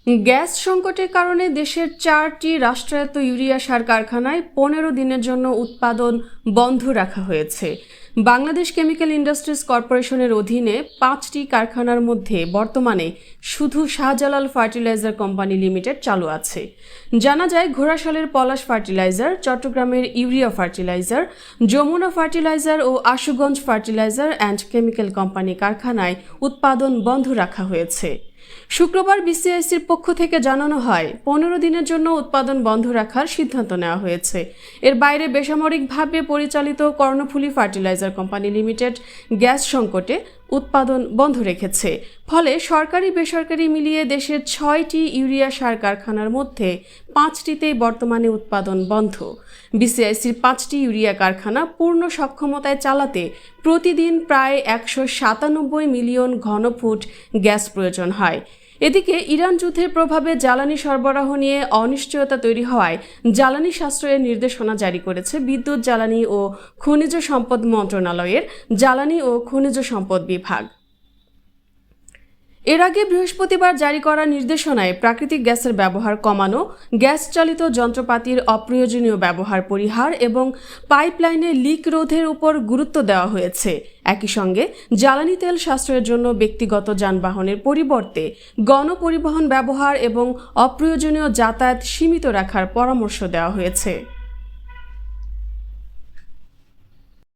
Gas সংকটের কারণে দেশের 4টি রাষ্ট্রায়ত্ত ইউরিয়া সার কারখানায় 15 দিনের জন্য উৎপাদন বন্ধ রাখা হয়েছে। বাংলাদেশ কেমিক্যাল ইন্ডাস্ট্রিজ কর্পোরেশনের অধীনে 5টি কারখানার মধ্যে বর্তমানে শুধু শাহজালাল ফার্টিলাইজার কোম্পানি লিমিটেড চালু আছে। জানা যায়, ঘোড়াশালের পলাশ ফার্টিলাইজার, চট্টগ্রামের ইউরিয়া ফার্টিলাইজার, যমুনা ফার্টিলাইজার ও Ashuganj fertilizer and chemical company কারখানায় উৎপাদন বন্ধ রাখা হয়েছে। শুক্রবার বিসিআইসির পক্ষ থেকে জানানো হয়, 15 দিনের জন্য উৎপাদন বন্ধ রাখার সিদ্ধান্ত নেওয়া হয়েছে। এর বাইরে বেসামরিকভাবে পরিচালিত Karnaphuli fertiliser company limited gas সংকটে উৎপাদন বন্ধ রেখেছে। ফলে সরকারি বেসরকারি মিলিয়ে দেশের 6টি ইউরিয়া সার কারখানার মধ্যে 5টিতেই বর্তমানে উৎপাদন বন্ধ। বিসিআইসির 5টি ইউরিয়া কারখানা পূর্ণ সক্ষমতায় চালাতে প্রতিদিন প্রায় 197 মিলিয়ন ঘনফুট গ্যাস প্রয়োজন হয়। এদিকে ইরান যুদ্ধের প্রভাবে জ্বালানি সরবরাহ নিয়ে অনিশ্চয়তা তৈরি হওয়ায় জ্বালানি সাশ্রয়ের নির্দেশনা জারি করেছে বিদ্যুৎ, জ্বালানি ও খনিজ সম্পদ মন্ত্রণালয়ের জ্বালানি ও খনিজ সম্পদ বিভাগ। এর আগে বৃহস্পতিবার জারি করা নির্দেশনায় প্রাকৃতিক গ্যাসের ব্যবহার কমানো, গ্যাস চালিত যন্ত্রপাতির অপ্রয়োজনীয় ব্যবহার পরিহার এবং পাইপলাইনে লিক রোধের উপর গুরুত্ব দেওয়া হয়েছে। একই সঙ্গে জ্বালানি তেল সাশ্রয়ের জন্য ব্যক্তিগত যানবাহনের পরিবর্তে গণপরিবহন ব্যবহার এবং অপ্রয়োজনীয় যাতায়াত সীমিত রাখার পরামর্শ দেওয়া হয়েছে।